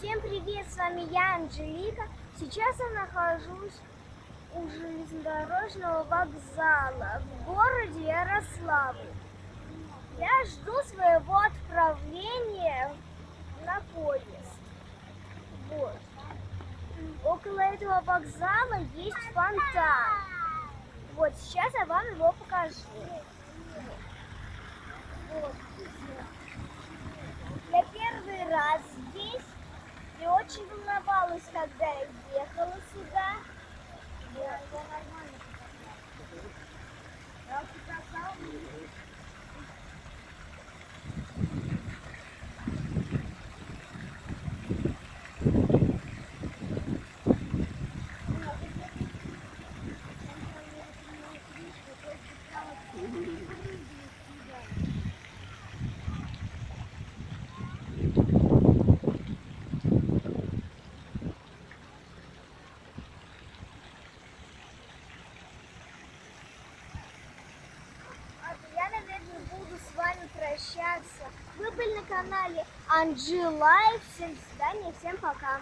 Всем привет, с вами я, Анжелика. Сейчас я нахожусь у железнодорожного вокзала в городе Ярославль. Я жду своего отправления на поезд. Вот. Около этого вокзала есть фонтан. Вот, сейчас я вам его покажу. Вот. Я первый раз здесь и очень волновалась, когда я ехала сюда. Я, наверное, буду с вами прощаться. Вы были на канале Анжи Лайф. Всем до свидания, всем пока.